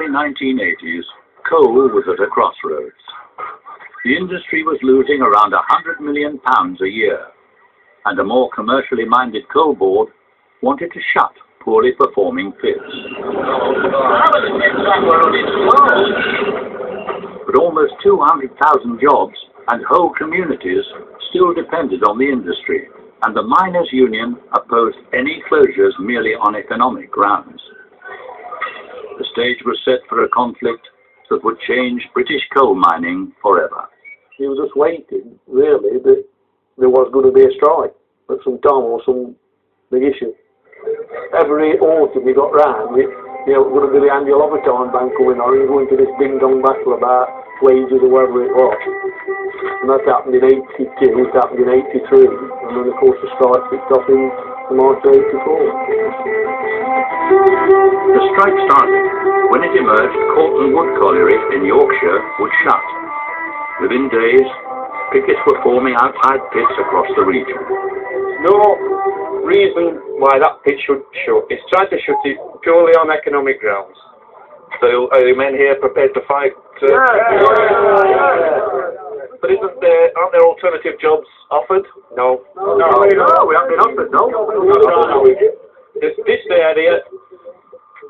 early 1980s, coal was at a crossroads. The industry was losing around £100 million a year, and a more commercially minded coal board wanted to shut poorly performing pits. But almost 200,000 jobs and whole communities still depended on the industry, and the miners' union opposed any closures merely on economic grounds. The stage was set for a conflict that would change British coal mining forever. He was just waiting, really, that there was going to be a strike at some time or some big issue. Every autumn he got round, it was going to be the annual overtime bank going on, and he went to this ding-dong battle about wages or whatever it was. And that happened in 82, it happened in 83, and then of course the strike kicked off in March 84. The strike started when it emerged Corton Wood Colliery in Yorkshire would shut. Within days, pickets were forming outside pits across the region. No reason why that pit should shut. It's trying to shut it purely on economic grounds. So are the men here prepared to fight? But aren't there alternative jobs offered? No. No, we haven't been offered, no. This area,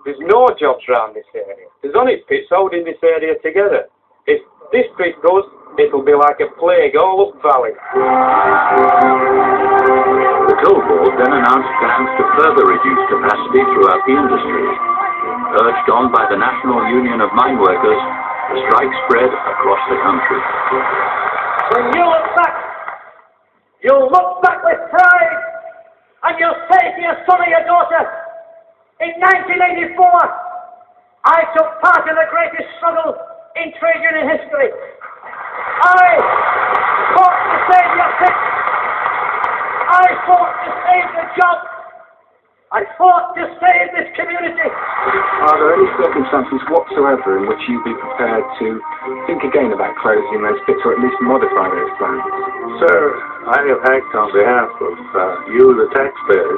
there's no jobs around this area. There's only pits holding this area together. If this pit goes, it'll be like a plague all up valley. The coal board then announced plans to further reduce capacity throughout the industry. Urged on by the National Union of Mine Workers, the strike spread across the country. When you'll look back with pride, and you'll say to your son or your daughter, in 1984, I took part in the greatest struggle in trade union history. I fought to save your pit. I fought to save the job. I fought to save this community. Are there any circumstances whatsoever in which you'd be prepared to think again about closing those pits or at least modify those plans? Sir, I have acted on behalf of you, the taxpayers,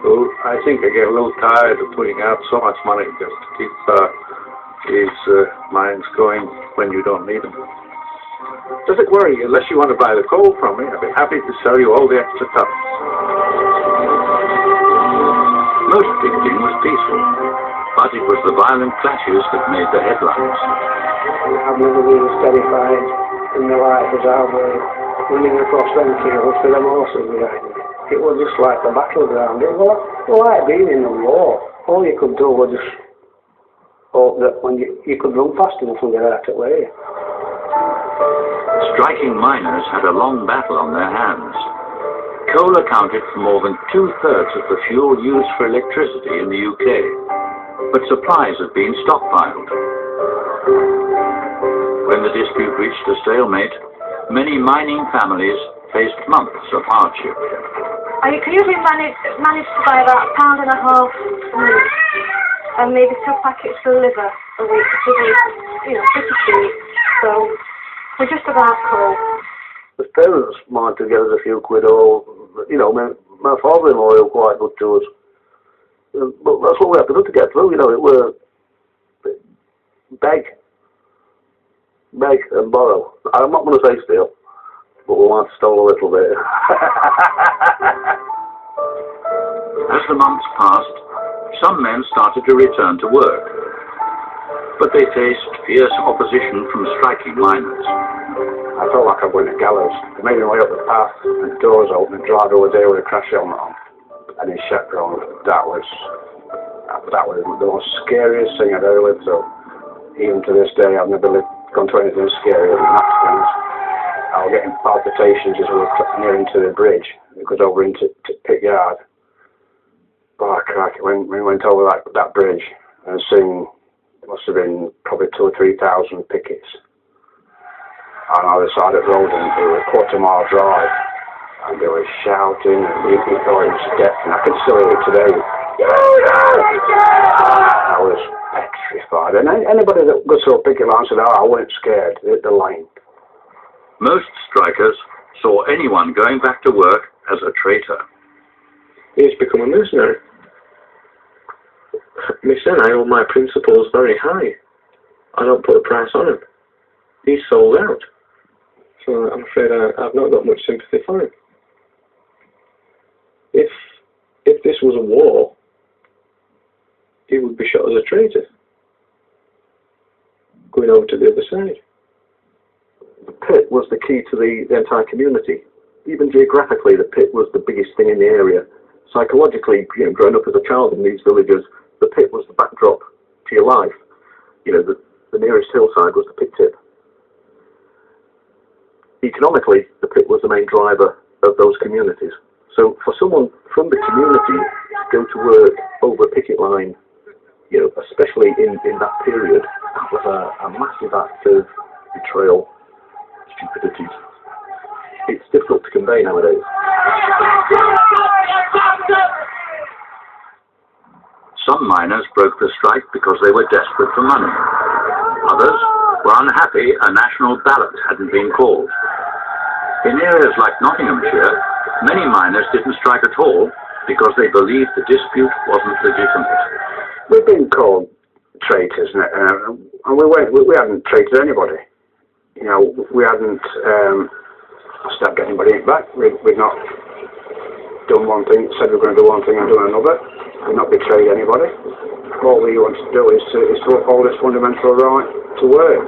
who I think are getting a little tired of putting out so much money just to keep these mines going when you don't need them. Does it worry you? Unless you want to buy the coal from me, I'd be happy to sell you all the extra tons. Most picketing was peaceful, but it was the violent clashes that made the headlines. I've never been as terrified in my life as I was running across them fields with them horses behind me. It was just like a battleground. It was like being in a war. All you could do was just hope that when you could run fast enough and get out of the way. Striking miners had a long battle on their hands. Coal accounted for more than 2/3 of the fuel used for electricity in the UK, but supplies had been stockpiled. When the dispute reached a stalemate, many mining families faced months of hardship. You can usually manage to buy about £1.50 a month, and maybe 2 packets of liver a week, which is, pretty cheap. So we're just about coal. The parents might to get us a few quid, or my father-in-law was quite good to us. But that's what we have to do to get through. It were beg and borrow. I'm not going to say steal, but we might steal a little bit. As the months passed, some men started to return to work, but they faced fierce opposition from striking miners. I felt like I was in a gallows. I made my way up the path, and the doors open, and the driver was there with a crash helmet on, and his chaperone. That was the most scariest thing I'd ever lived through. Even to this day, I've never gone through anything scarier than accidents. I was getting palpitations as we were nearing to the bridge. It goes over into Pit Yard. Oh, crikey, when we went over that bridge, and seeing, it must have been probably 2,000 or 3,000 pickets on either side of the road, and it was a quarter-mile drive, and they were shouting, and we thought it was death, and I can still hear it today. I was petrified, and anybody that goes through a picket line said, I wasn't scared, the line. Most strikers saw anyone going back to work as a traitor. He's become a mercenary. Listen, I hold my principles very high. I don't put a price on him. He's sold out. So I'm afraid I've not got much sympathy for him. If this was a war, he would be shot as a traitor, going over to the other side. The pit was the key to the entire community. Even geographically, the pit was the biggest thing in the area. Psychologically, growing up as a child in these villages, the pit was the backdrop to your life. The nearest hillside was the pit tip. Economically, the pit was the main driver of those communities. So for someone from the community to go to work over a picket line, especially in that period, that was a massive act of betrayal, stupidity. It's difficult to convey nowadays. Some miners broke the strike because they were desperate for money. Others were unhappy a national ballot hadn't been called. In areas like Nottinghamshire, many miners didn't strike at all because they believed the dispute wasn't legitimate. We've been called traitors, and we hadn't traited anybody. We hadn't stabbed anybody back. We'd not done one thing, said we were going to do one thing and done another. We've not betrayed anybody. All we want to do is to uphold this fundamental right to work.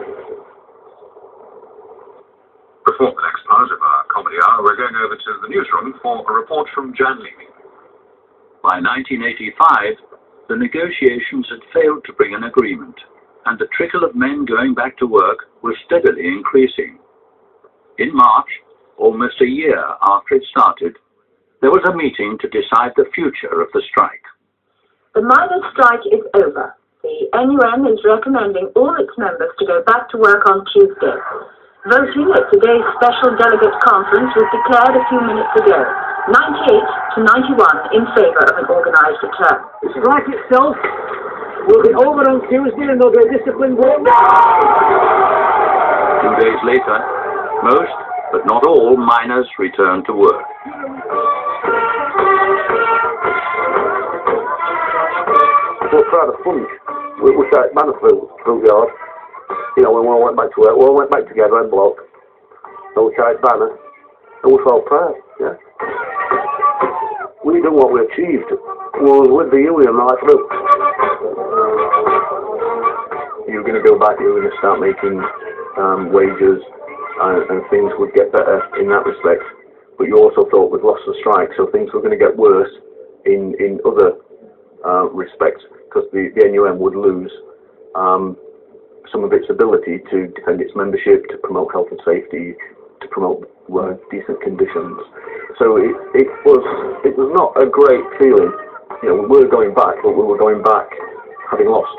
Before the next part of our comedy hour, we're going over to the newsroom for a report from Jan Levy. By 1985, the negotiations had failed to bring an agreement, and the trickle of men going back to work was steadily increasing. In March, almost a year after it started, there was a meeting to decide the future of the strike. The miners' strike is over. The NUM is recommending all its members to go back to work on Tuesday. Voting at today's special delegate conference was declared a few minutes ago. 98 to 91 in favour of an organised return. The strike itself will be over on Tuesday and there'll be a disciplined vote. 2 days later, most, but not all, miners returned to work. We're proud of fun. We started Mansfield yard. When we all went back to work, we all went back together in block. And we carried banner. And we felt proud, yeah. We done what we achieved. We were with the union right through. You're going to go back, you're going to start making wages, and things would get better in that respect. But you also thought we'd lost the strike, so things were going to get worse in other respects, because the NUM would lose some of its ability to defend its membership, to promote health and safety, to promote decent conditions. So it was not a great feeling. We were going back, but we were going back having lost.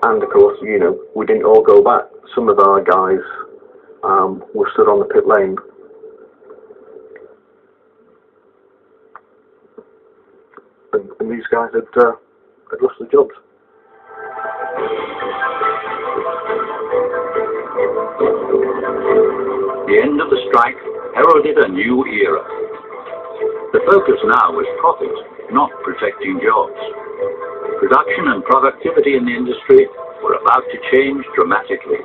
And of course, we didn't all go back. Some of our guys were stood on the pit lane. And these guys had lost their jobs. The end of the strike heralded a new era. The focus now was profit, not protecting jobs. Production and productivity in the industry were about to change dramatically.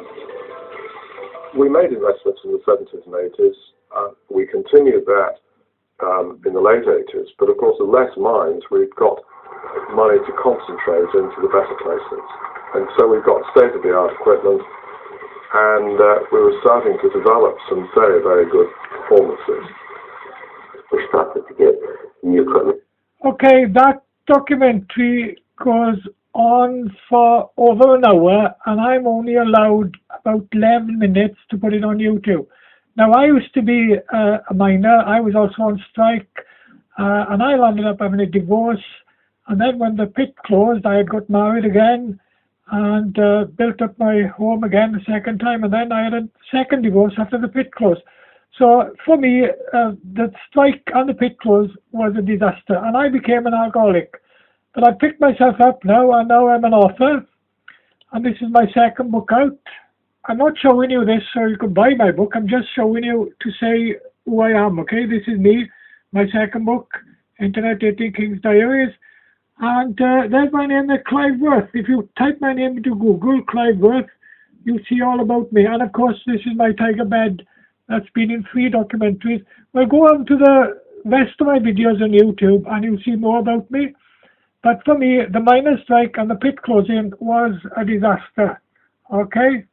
We made investments in the 70s and 80s. We continued that in the late 80s, but of course with less mines we've got money to concentrate into the better places. And so we've got state-of-the-art equipment, and we were starting to develop some very, very good performances. We started to get new equipment. Okay, that documentary goes on for over an hour, and I'm only allowed about 11 minutes to put it on YouTube. Now, I used to be a miner. I was also on strike, and I ended up having a divorce. And then when the pit closed, I had got married again and built up my home again the second time. And then I had a second divorce after the pit closed. So for me, the strike and the pit close was a disaster. And I became an alcoholic. But I picked myself up now, and now I'm an author. And this is my second book out. I'm not showing you this so you can buy my book. I'm just showing you to say who I am, okay? This is me, my second book, Internet Dating King's Diaries. And there's my name there, Clive Worth. If you type my name into Google, Clive Worth, you'll see all about me. And of course, this is my tiger bed that's been in 3 documentaries. Well, go on to the rest of my videos on YouTube and you'll see more about me. But for me, the miners' strike and the pit closing was a disaster. Okay?